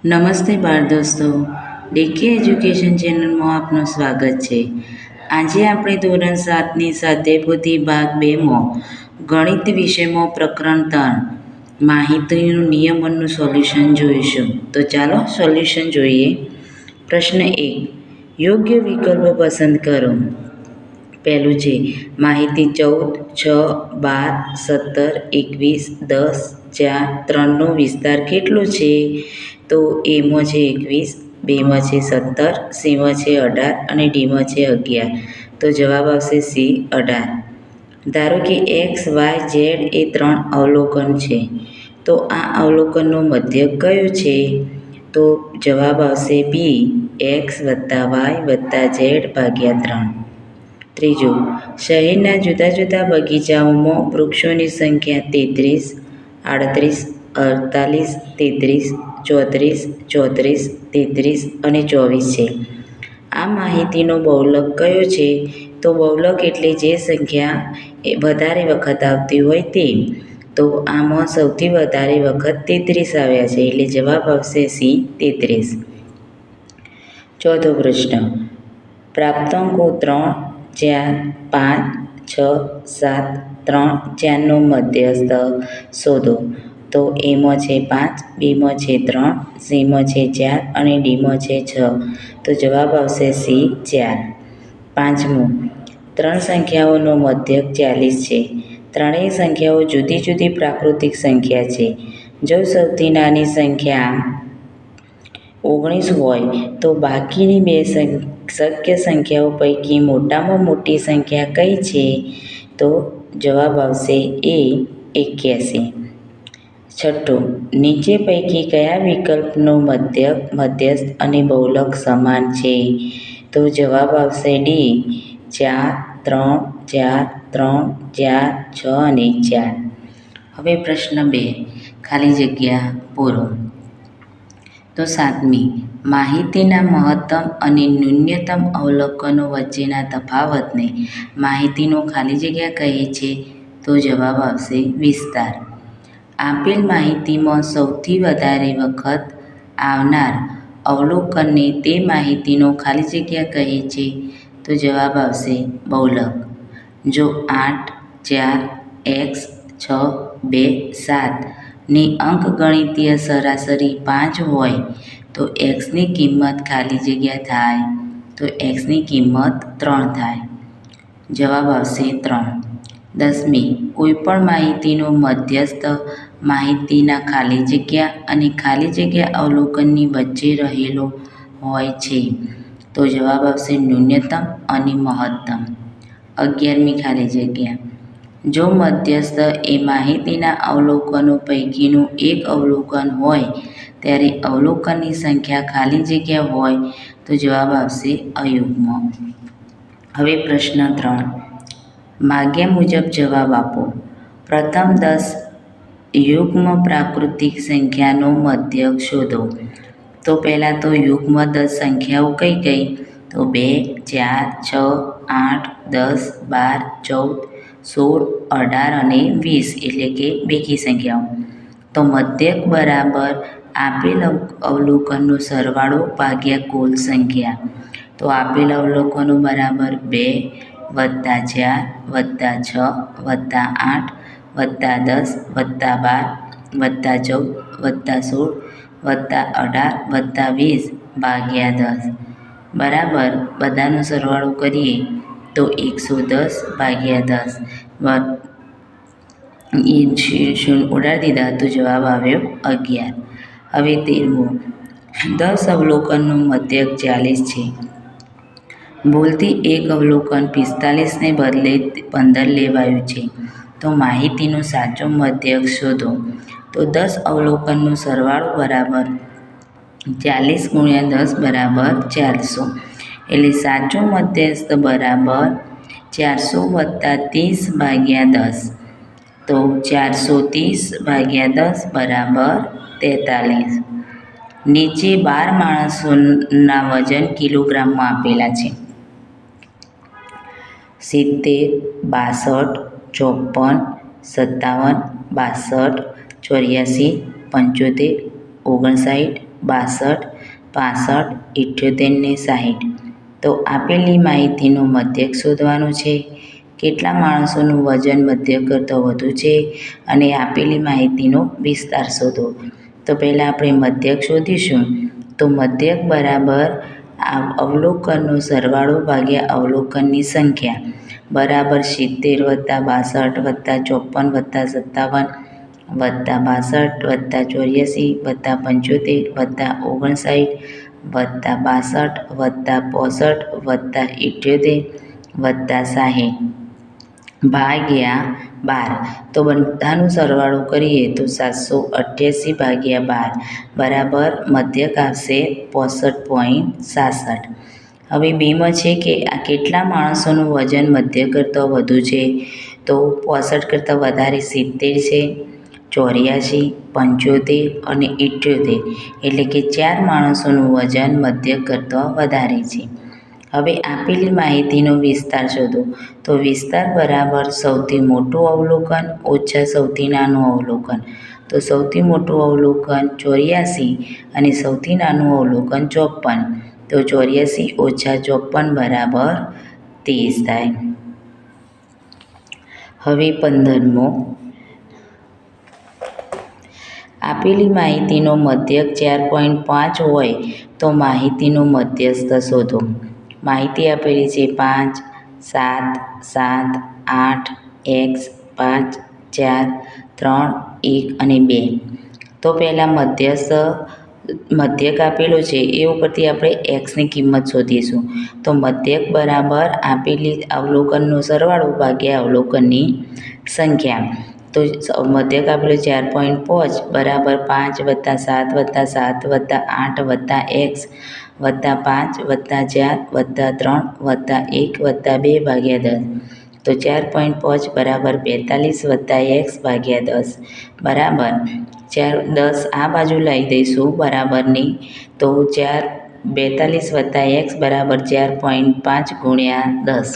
નમસ્તે બાળ દોસ્તો, ડીકે એજ્યુકેશન ચેનલમાં આપનું સ્વાગત છે. આજે આપણે ધોરણ 7ની સ્વાધ્યાયપોથી ભાગ 2માં ગણિત વિષયમાં પ્રકરણ 3 માહિતીનું નિયમનનું સોલ્યુશન જોઈશું. તો ચાલો સોલ્યુશન જોઈએ. પ્રશ્ન 1, યોગ્ય વિકલ્પ પસંદ કરો. પહેલું છે માહિતી 14, 6, 12, 17, 21, 10, 4, 3નો વિસ્તાર કેટલો છે? તો એમાં છે 21, બીમાં છે 17, સીમાં છે 18 અને ડીમાં છે 11. તો જવાબ આવશે સી 18. ધારો કે એક્સ, વાય, ઝેડ એ 3 અવલોકન છે. તો આ અવલોકનનો મધ્યક કયો છે? તો જવાબ આવશે બી, એક્સ વત્તા વાય વત્તા ઝેડ ભાગ્યા 3. ત્રીજું, શહેરના જુદા જુદા બગીચાઓમાં વૃક્ષોની સંખ્યા 33, 38, 48, 33, 34, 33 અને 24 છે. આ માહિતીનો બહુલક કયો છે? તો બહુલક એટલે જે સંખ્યા વધારે વખત આવતી હોય તે. તો આમાં સૌથી વધારે વખત 33 આવ્યા છે, એટલે જવાબ આવશે સી 33. ચોથો પ્રશ્ન, પ્રાપ્તાંકો 3, 4, 5, 6, 7, 3, 4નો મધ્યસ્થ શોધો. તો એમાં છે 5, બીમાં છે 3, સીમાં છે 4 અને ડીમાં છે 6. તો જવાબ આવશે સી 4. પાંચમું, 3 સંખ્યાઓનો મધ્યક 40 છે. ત્રણેય સંખ્યાઓ જુદી જુદી પ્રાકૃતિક સંખ્યા છે. જો સૌથી નાની સંખ્યા 19 હોય તો બાકીની બે શક્ય સંખ્યાઓ પૈકી મોટામાં મોટી સંખ્યા કઈ છે? તો જવાબ આવશે એ 81. છઠ્ઠું, નીચે પૈકી કયા વિકલ્પનો મધ્યસ્થ અને બહુલક સમાન છે? તો જવાબ આવશે ડી, 4, 3, 4, 3, 4, 6 અને 4. હવે પ્રશ્ન 2, ખાલી જગ્યા પૂરો. તો 7મી, માહિતીના મહત્તમ અને ન્યૂનતમ અવલોકનો વચ્ચેના તફાવતને માહિતીનો ખાલી જગ્યા કહે છે. તો જવાબ આવશે વિસ્તાર. આપેલ માહિતીમાં સૌથી વધારે વખત આવનાર અવલોકનને તે માહિતીનો ખાલી જગ્યા કહે છે. તો જવાબ આવશે બહુલક. જો 8, 4, x, 6, 2, 7 ની અંકગણિતીય સરાસરી 5 હોય તો xની કિંમત ખાલી જગ્યા થાય. તો xની કિંમત 3 થાય. જવાબ આવશે 3. 10મી, કોઈપણ માહિતીનો મધ્યસ્થ માહિતીના ખાલી જગ્યા અને ખાલી જગ્યા અવલોકનની વચ્ચે રહેલો હોય છે. તો જવાબ આવશે ન્યૂનતમ અને મહત્તમ. 11મી ખાલી જગ્યા, જો મધ્યસ્થ એ માહિતીના અવલોકનો પૈકીનું એક અવલોકન હોય ત્યારે અવલોકનની સંખ્યા ખાલી જગ્યા હોય. તો જવાબ આવશે અયુગ્મ. હવે પ્રશ્ન 3, માગ્યા મુજબ જવાબ આપો. પ્રથમ 10 યુગ્મ પ્રાકૃતિક સંખ્યાનો મધ્યક શોધો. તો પહેલાં તો યુગ્મ 10 સંખ્યાઓ કઈ કઈ? તો 2, 4, 6, 8, 10, 12, 14, 16, 18 અને 20 એટલે કે બેકી સંખ્યાઓ. તો મધ્યક બરાબર આપેલ અવલોકનનો સરવાળો ભાગ્યા કુલ સંખ્યા. તો આપેલ અવલોકનો બરાબર 2 વત્તા 4 વત્તા 6 વત્તા 8 વત્તા 10 વત્તા 12 વત્તા 14 વત્તા 16 વત્તા 18 વત્તા 20 ભાગ્યા 10 બરાબર બધાનો સરવાળો કરીએ તો 110 ભાગ્યા 10 ઉડાડી દીધા તો જવાબ આવ્યો 11. હવે 13મું, 10 અવલોકનનું મધ્યક 40 છે. ભૂલથી એક અવલોકન 45ને બદલે 15 લેવાયું છે. તો માહિતીનો સાચો મધ્યક શોધો. તો 10 અવલોકનનો સરવાળો બરાબર 40 ગુણ્યા 10 બરાબર 400. એટલે સાચો મધ્યસ્થ બરાબર 400 વત્તા 30 ભાગ્યા 10. તો 430 ભાગ્યા 10 બરાબર 43. નીચે 12 માણસોના વજન કિલોગ્રામમાં આપેલા છે. 70, 62, 54, 57, 62, 84, 75, 59, 62, 65, 78 ને 60. તો આપેલી માહિતીનું મધ્યક શોધવાનું છે. કેટલા માણસોનું વજન મધ્યક કરતાં વધુ છે અને આપેલી માહિતીનો વિસ્તાર શોધો. તો પહેલાં આપણે મધ્યક શોધીશું. તો મધ્યક બરાબર અવલોકનનો સરવાળો ભાગ્યા અવલોકનની સંખ્યા બરાબર 70 વત્તા 62 વત્તા 54 વત્તા 57 વત્તા 62 વત્તા 84 વત્તા 75 વત્તા 59 વત્તા 62 વત્તા 65 વત્તા 78 વત્તા 60 ભાગ્યા 12. તો બધાનો સરવાળો કરીએ તો 788 ભાગ્યા 12 બરાબર મધ્યક આવશે 65.66. હવે બીમાં છે કે આ કેટલા માણસોનું વજન મધ્યક કરતાં વધુ છે. તો 65 કરતાં વધારે 70 છે, 84, 75 અને 78, એટલે કે 4 માણસોનું વજન મધ્યક કરતાં વધારે છે. હવે આપેલી માહિતીનો વિસ્તાર શોધો. તો વિસ્તાર બરાબર સૌથી મોટું અવલોકન ઓછા સૌથી નાનું અવલોકન. તો સૌથી મોટું અવલોકન 84 અને સૌથી નાનું અવલોકન 54. તો 84 ઓછા 54 બરાબર 30 થાય. હવે 15મો. આપેલી માહિતીનો મધ્યક 4.5 હોય તો માહિતીનું મધ્યસ્થ શોધો. માહિતી આપેલી છે 5, 7, 7, 8, x, 5, 4, 3, 1 અને 2. તો પહેલાં મધ્યક આપેલો છે એ ઉપરથી આપણે એક્સની કિંમત શોધીશું. તો મધ્યક બરાબર આપેલી અવલોકનનો સરવાળો ભાગ્યા અવલોકનની સંખ્યા. તો મધ્યક આપેલો 4.5 બરાબર 5 વત્તા 7 વત્તા 7 વત્તા 8 વત્તા x વત્તા 5 વત્તા 4 વત્તા 3 વત્તા 1 વત્તા 2 ભાગ્યા 10. તો 4.5 બરાબર 42 વત્તા x ભાગ્યા 10 બરાબર 10 આ બાજુ લાવી દઈશું બરાબરની. તો 42 વત્તા x બરાબર 4.5 ગુણ્યા 10.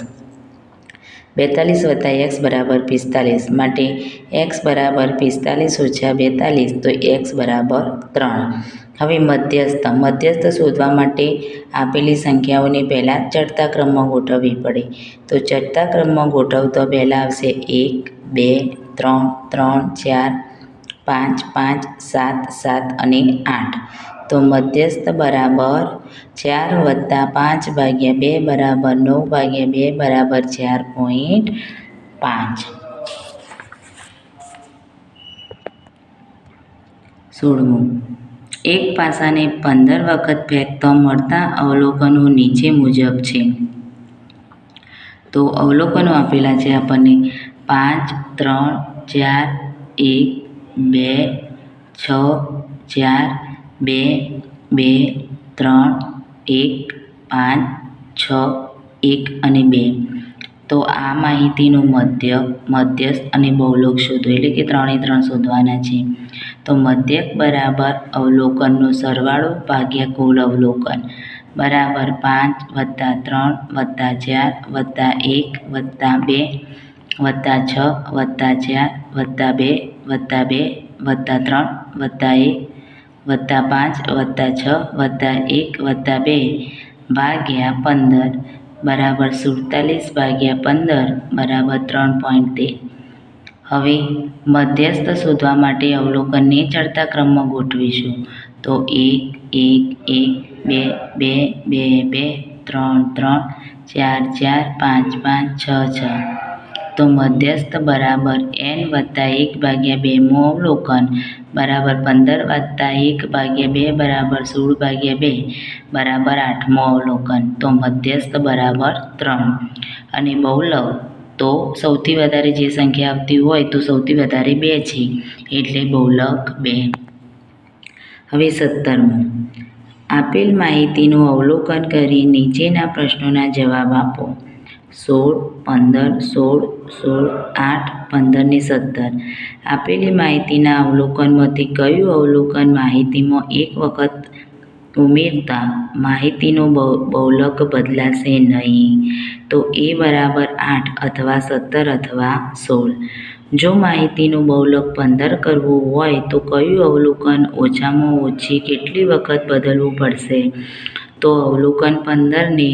42 વત્તા x બરાબર 45. માટે x બરાબર 45 ઓછા 42, તો x બરાબર 3. હવે મધ્યસ્થ શોધવા માટે આપેલી સંખ્યાઓને પહેલાં ચડતા ક્રમમાં ગોઠવવી પડે. તો ચડતા ક્રમમાં ગોઠવતો પહેલાં આવશે 1, 2, 3, 3, 4, 5, 5, 7, 7 અને 8. તો મધ્યસ્થ બરાબર 4 વત્તા 5 ભાગ્યા 2 બરાબર 9 ભાગ્યા 2 બરાબર 4.5. 16મું. એક પાસાને 15 વખત ફેંકતા મળતા અવલોકનો નીચે મુજબ છે. તો અવલોકનો આપેલા છે આપણને 5, 3, 4, 1, 2, 6, 4, 2, 2, 3, 1, 5, 6, 1 અને 2. તો આ માહિતીનું મધ્યસ્થ અને બહુલક શોધો, એટલે કે 3 એ 3 શોધવાના છે. તો મધ્યક બરાબર અવલોકનનો સરવાળો ભાગ્યા કુલ અવલોકન બરાબર 5 વત્તા 3 વત્તા 4 વત્તા 1 વત્તા 2 વત્તા 6 વત્તા 4 વત્તા 2 વત્તા 2 વત્તા 3 વત્તા 1 વત્તા 5 વત્તા 6 વત્તા 1 વત્તા 2 ભાગ્યા 15 બરાબર 47 ભાગ્યા 15 બરાબર 3.13. હવે મધ્યસ્થ શોધવા માટે અવલોકનને ચડતા ક્રમમાં ગોઠવીશું. તો 1, 1, 1, 2, 2, 2, 3, 3, 4, 4, 5, 5, 6, 6. તો મધ્યસ્થ બરાબર n વત્તા 1 ભાગ્યા 2 અવલોકન બરાબર 15 વત્તા 1 ભાગ્યા 2 બરાબર 16 ભાગ્યા 2 બરાબર 8મું અવલોકન. તો મધ્યસ્થ બરાબર 3 અને બહુલક તો સૌથી વધારે જે સંખ્યા આવતી હોય તો સૌથી વધારે 2 છે, એટલે બહુલક 2. હવે 17મું. આપેલ માહિતીનું અવલોકન કરી નીચેના પ્રશ્નોના જવાબ આપો. 16, 15, 16, 8, 15 ને 17. આપેલી માહિતીના અવલોકનમાંથી કયું અવલોકન માહિતીમાં એક વખત ઉમેરતા માહિતીનું બહુલક બદલાશે નહીં? તો એ બરાબર 8 અથવા 17 અથવા 16. જો માહિતીનું બહુલક 15 કરવું હોય તો કયું અવલોકન ઓછામાં ઓછી કેટલી વખત બદલવું પડશે? તો અવલોકન 15ને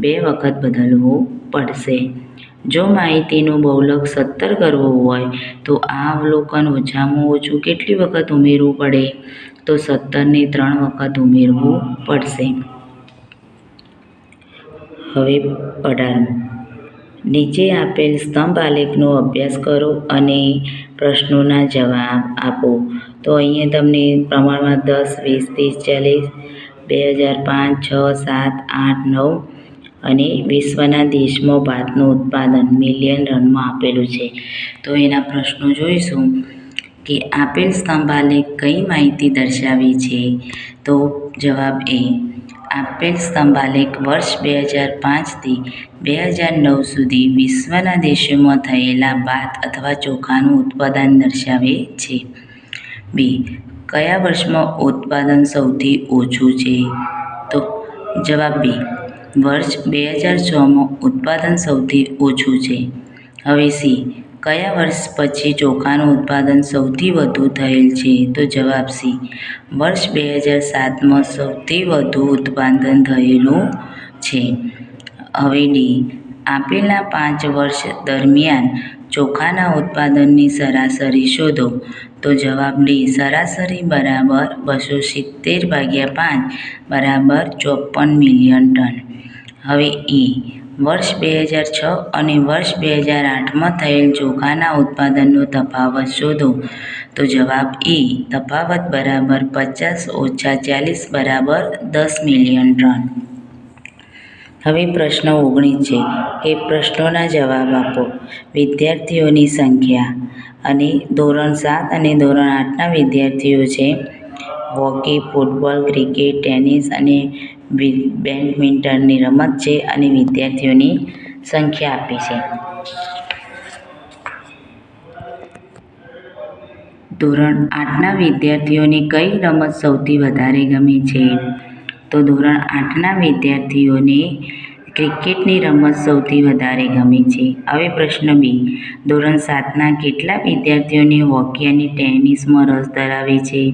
2 વખત બદલવું પડશે. જો માહિતીનું બહુલક 17 કરવું હોય તો આ અવલોકન ઓછામાં ઓછું કેટલી વખત ઉમેરવું પડે? તો 17ને 3 વખત ઉમેરવું પડશે. હવે 18. નીચે આપેલ સ્તંભ આલેખનો અભ્યાસ કરો અને પ્રશ્નોના જવાબ આપો. તો અહીંયા તમને પ્રમાણમાં 10, 20, 30, 40, 2005, 6, 7, 8, 9 અને વિશ્વના દેશમાં ભાતનું ઉત્પાદન મિલિયન રનમાં આપેલું છે. તો એના પ્રશ્નો જોઈશું કે આપેલ સ્તંભ આલેખ કઈ માહિતી દર્શાવે છે? તો જવાબ એ. આપેલ સ્તંભ આલેખ વર્ષ 2005થી 2009 સુધી વિશ્વના દેશોમાં થયેલા ભાત અથવા ચોખાનું ઉત્પાદન દર્શાવે છે. બી. કયા વર્ષમાં ઉત્પાદન સૌથી ઓછું છે? તો જવાબ બી. વર્ષ 2006માં ઉત્પાદન સૌથી ઓછું છે. હવે સી. કયા વર્ષ પછી ચોખાનું ઉત્પાદન સૌથી વધુ થયેલ છે? તો જવાબ સી. વર્ષ 2007માં સૌથી વધુ ઉત્પાદન થયેલું છે. હવે ડી. આપેલા 5 વર્ષ દરમિયાન ચોખાના ઉત્પાદનની સરાસરી શોધો. તો જવાબ ડી. સરાસરી બરાબર 270/5 બરાબર 54 મિલિયન ટન. હવે ઈ. વર્ષ 2006 અને વર્ષ 2008માં થયેલ ચોખાના ઉત્પાદનનો તફાવત શોધો. તો જવાબ ઈ. તફાવત બરાબર 50 - 40 બરાબર 10 મિલિયન ટન. હવે પ્રશ્ન 19 છે કે પ્રશ્નોના જવાબ આપો. વિદ્યાર્થીઓની સંખ્યા અને ધોરણ 7 અને ધોરણ 8ના વિદ્યાર્થીઓ છે. હોકી, ફૂટબોલ, ક્રિકેટ, ટેનિસ અને બેડમિન્ટનની રમત છે અને વિદ્યાર્થીઓની સંખ્યા આપી છે. ધોરણ 8ના વિદ્યાર્થીઓને કઈ રમત સૌથી વધારે ગમે છે? તો ધોરણ 8ના વિદ્યાર્થીઓને ક્રિકેટની રમત સૌથી વધારે ગમે છે. હવે પ્રશ્ન બી. ધોરણ 7ના કેટલા વિદ્યાર્થીઓને હોકી અને ટેનિસમાં રસ ધરાવે છે?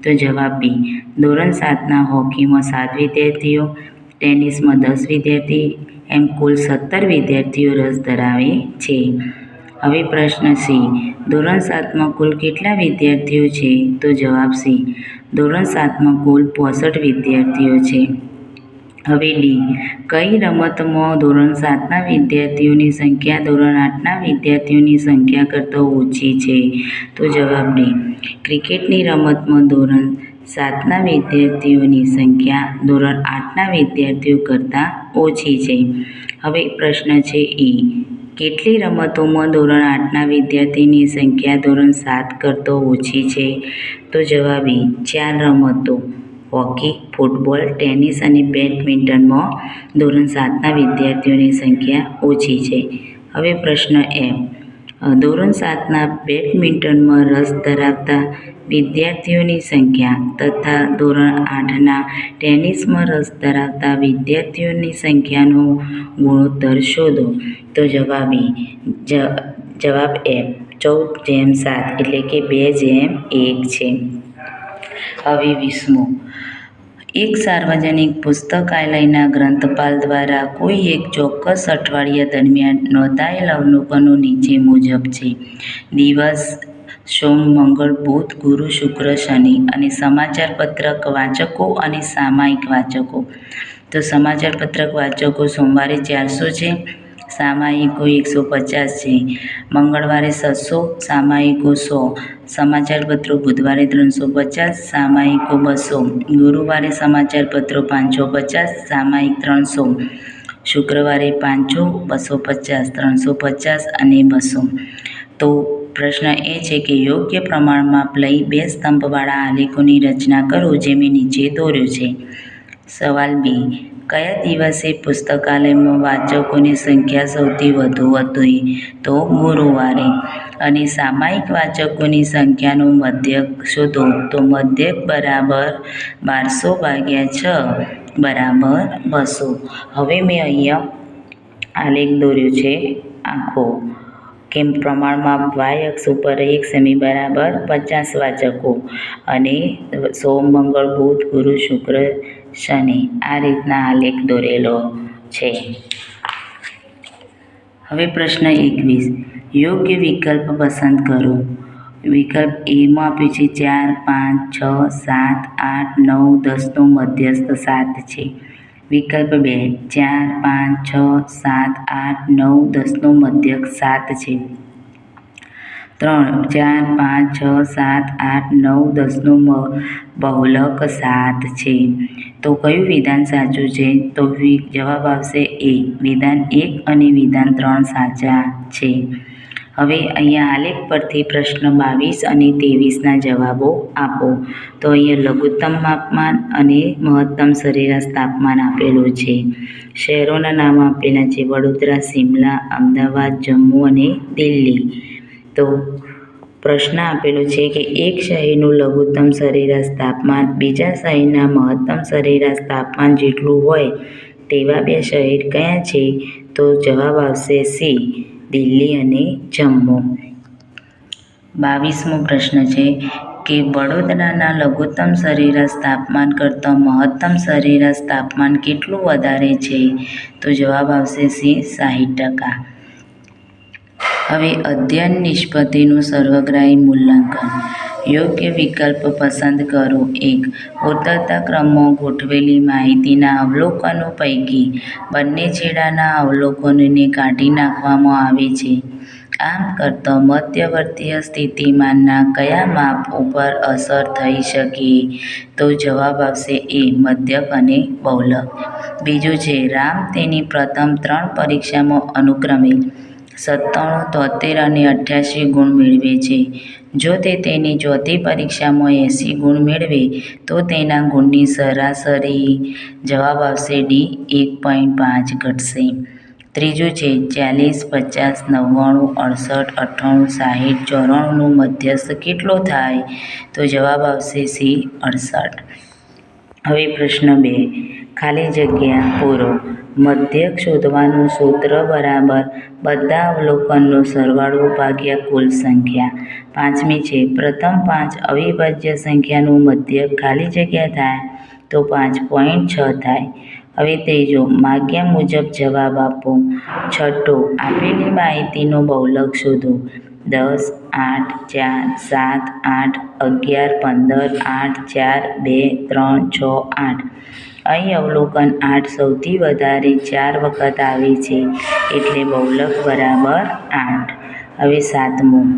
તો જવાબ બી. ધોરણ 7ના હોકીમાં 7 વિદ્યાર્થીઓ, ટેનિસમાં 10 વિદ્યાર્થી એમ કુલ 17 વિદ્યાર્થીઓ રસ ધરાવે છે. હવે પ્રશ્ન સી. ધોરણ 7માં કુલ કેટલા વિદ્યાર્થીઓ છે? તો જવાબ સી. ધોરણ 7માં કુલ 65 વિદ્યાર્થીઓ છે. હવે ડી. કઈ રમતમાં ધોરણ 7ના વિદ્યાર્થીઓની સંખ્યા ધોરણ 8ના વિદ્યાર્થીઓની સંખ્યા કરતાં ઓછી છે? તો જવાબ ડી. ક્રિકેટની રમતમાં ધોરણ 7ના વિદ્યાર્થીઓની સંખ્યા ધોરણ 8ના વિદ્યાર્થીઓ કરતાં ઓછી છે. હવે પ્રશ્ન છે ઈ. કેટલી રમતોમાં ધોરણ 8ના વિદ્યાર્થીની સંખ્યા ધોરણ 7 કરતાં ઓછી છે? તો જવાબ ઈ. 4 રમતો. હોકી, ફૂટબોલ, ટેનિસ અને બેડમિન્ટનમાં ધોરણ 7ના વિદ્યાર્થીઓની સંખ્યા ઓછી છે. હવે પ્રશ્ન એમ. ધોરણ 7ના બેડમિન્ટનમાં રસ ધરાવતા વિદ્યાર્થીઓની સંખ્યા તથા ધોરણ 8ના ટેનિસમાં રસ ધરાવતા વિદ્યાર્થીઓની સંખ્યાનો ગુણોત્તર શોધો. તો જવાબ ઈ. જવાબ એમ. 14:7 એટલે કે 2:1 છે. હવે 20મો. એક સાર્વજનિક પુસ્તકાલયના ગ્રંથપાલ દ્વારા કોઈ એક ચોક્કસ અઠવાડિયા દરમિયાન નોંધાયેલ અવલોકનો નીચે મુજબ છે. દિવસ સોમ, મંગળ, બુધ, ગુરુ, શુક્ર, શનિ અને સમાચાર પત્રક વાચકો અને સામાયિક વાચકો. તો સમાચાર પત્રક વાચકો સોમવારે 400 છે, સામાયિકો 150 છે. મંગળવારે 600, સામાયિકો 100. સમાચાર પત્રો બુધવારે 350, સામાયિકો 200. ગુરુવારે સમાચાર પત્રો 550, સામાયિક 300. શુક્રવારે 500, 250, 350 અને 200. તો પ્રશ્ન એ છે કે યોગ્ય પ્રમાણ માપ લઈ 2 સ્તંભવાળા આલેખોની રચના કરો જે મેં નીચે દોર્યો છે. સવાલ બી. કયા દિવસે પુસ્તકાલયમાં વાચકોની સંખ્યા સૌથી વધુ હતી? તો ગુરુવારે. અને સામાયિક વાચકોની સંખ્યાનો મધ્યક શોધો. તો મધ્યક બરાબર 1200/6 બરાબર 200. હવે મેં અહીંયા આલેખ દોર્યો છે આખો. કે પ્રમાણમાં y અક્ષ ઉપર 1 સેમી બરાબર 50 વાચકો અને સોમ, મંગળ, બુધ, ગુરુ, શુક્ર, શનિ આ રીતના આલેખ દોરેલો છે. હવે પ્રશ્ન 21. યોગ્ય વિકલ્પ પસંદ કરો. વિકલ્પ એમાં આપ્યું છે 4, 5, 6, 7, 8, 9, 10નો મધ્યસ્થ 7 છે. વિકલ્પ 2 4, 5, 6, 7, 8, 9, 10નો મધ્યસ્થ 7 છે. 3 4, 5, 6, 7, 8, 9, 10નો બહુલક 7 છે. તો કયું વિધાન સાચું છે? તો જવાબ આવશે એ. વિધાન 1 અને વિધાન 3 સાચા છે. હવે અહીંયા આલેખ પરથી પ્રશ્ન 22 અને 23ના જવાબો આપો. તો અહીંયા લઘુત્તમ તાપમાન અને મહત્તમ સરેરાશ તાપમાન આપેલું છે. શહેરોના નામ આપેલા છે વડોદરા, સિમલા, અમદાવાદ, જમ્મુ અને દિલ્હી. તો પ્રશ્ન આપેલો છે કે એક શહેરનું લઘુત્તમ સરેરાશ તાપમાન બીજા શહેરના મહત્તમ સરેરાશ તાપમાન જેટલું હોય તેવા બે શહેર કયા છે? તો જવાબ આવશે સી. દિલ્હી અને જમ્મુ. 22મો પ્રશ્ન છે કે વડોદરાના લઘુત્તમ સરેરાશ તાપમાન કરતાં મહત્તમ સરેરાશ તાપમાન કેટલું વધારે છે? તો જવાબ આવશે સી. 60%. હવે અધ્યયન નિષ્પત્તિનું સર્વગ્રાહી મૂલ્યાંકન. યોગ્ય વિકલ્પ પસંદ કરો. 1. ઉતરતા ક્રમમાં ગોઠવેલી માહિતીના અવલોકનો પૈકી બંને છેડાના અવલોકનોને કાઢી નાખવામાં આવે છે. આમ કરતાં મધ્યવર્તી સ્થિતિમાનના કયા માપ ઉપર અસર થઈ શકે? તો જવાબ આવશે એ. મધ્યક અને બહુલક. બીજું છે રામ તેની પ્રથમ 3 પરીક્ષામાં અનુક્રમે 97, 73 અને 88 ગુણ મેળવે છે. જો તે તેની ચોથી પરીક્ષામાં 80 ગુણ મેળવે તો તેના ગુણની સરાસરી જવાબ આવશે ડી. 1.5 ઘટશે. ત્રીજું છે 40, 50, 99, 68, 98, 60, 94નું મધ્યસ્થ કેટલો થાય? તો જવાબ આવશે સી. 68. હવે પ્રશ્ન 2. ખાલી જગ્યા પૂરો. મધ્યક શોધવાનું સૂત્ર બરાબર બધા અવલોકનનો સરવાળો ભાગ્યા કુલ સંખ્યા. 5મી છે પ્રથમ 5 અવિભાજ્ય સંખ્યાનું મધ્યક ખાલી જગ્યા થાય તો 5.6 થાય. હવે ત્રીજો માગ્યા મુજબ જવાબ આપો. છઠ્ઠો આપેલી માહિતીનો બહુલક શોધો. 10, 8, 4, 7, 8, 11, 15, 8, 4, 2, 3, 6, 8. અહીં અવલોકન 8 સૌથી વધારે 4 વખત આવે છે એટલે બહુલક બરાબર 8. હવે 7મું.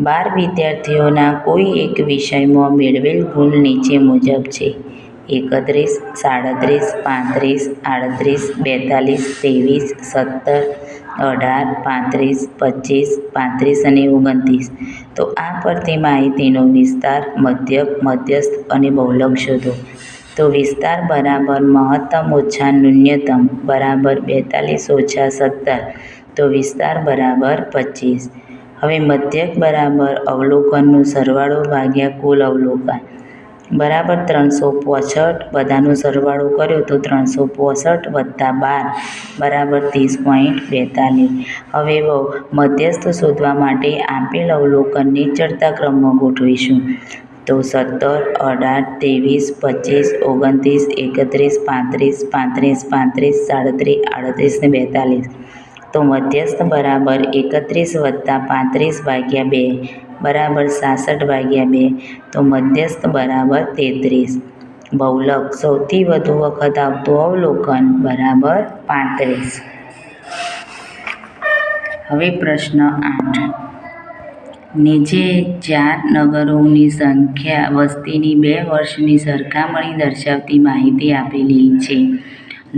12 વિદ્યાર્થીઓના કોઈ એક વિષયમાં મેળવેલ ગુણ નીચે મુજબ છે. 31, 37, 35, 38, 42, 23, 17, 18, 35, 25, 35 અને 29. તો આ પરથી માહિતીનો વિસ્તાર, મધ્યક, મધ્યસ્થ અને બહુલક શોધો. તો વિસ્તાર બરાબર મહત્તમ ઓછા ન્યૂનતમ બરાબર 42 ઓછા 17. તો વિસ્તાર બરાબર 25. હવે મધ્યક બરાબર અવલોકનનો સરવાળો ભાગ્યા કુલ અવલોકન બરાબર 365. બધાનો સરવાળો કર્યો તો 365 + 12 બરાબર 30.42. હવે મધ્યસ્થ શોધવા માટે આપેલ અવલોકનને ચડતા ક્રમમાં ગોઠવીશું. તો 17, 18, 23, 25, 29, 31, 35, 35, 37, 38 ને 42. તો મધ્યસ્થ બરાબર 31 + 35/2 બરાબર 66/2. તો મધ્યસ્થ બરાબર 33. બહુલક સૌથી વધુ વખત આવતું અવલોકન બરાબર 35. હવે પ્રશ્ન 8. નીચે 4 નગરોની વસ્તીની 2 વર્ષની સરખામણી દર્શાવતી માહિતી આપેલી છે.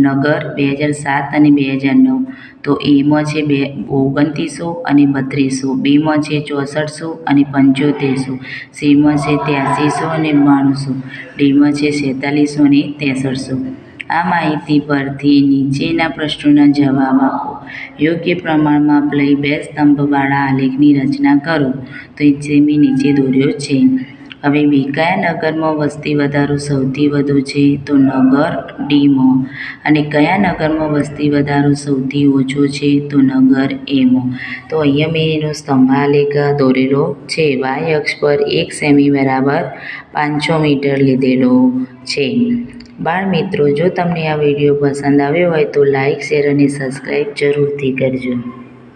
નગર 2007 અને 2009. તો એમાં છે 2900 અને 3200. બીમાં છે 6400 અને 7500. સીમાં છે 8300 અને 9200. ડીમાં છે 4700 અને 6300. આ માહિતી પરથી નીચેના પ્રશ્નોના જવાબ આપો. યોગ્ય પ્રમાણમાં લઈ 2 સ્તંભવાળા આલેખની રચના કરો. તો જે મેં નીચે દોર્યો છે. હવે બી, કયા નગરમાં વસ્તી વધારો સૌથી વધુ છે? તો નગર ડીમાં. અને કયા નગરમાં વસ્તી વધારો સૌથી ઓછો છે? તો નગર એમાં. તો અહીંયા મેં એનો સ્તંભાલેખ દોરેલો છે. વાય અક્ષ પર 1 સેમી બરાબર 500 મીટર લીધેલો છે. બાળ મિત્રો, જો તમને આ વિડીયો પસંદ આવ્યો હોય તો લાઇક, શેર અને સબસ્ક્રાઈબ જરૂરથી કરજો.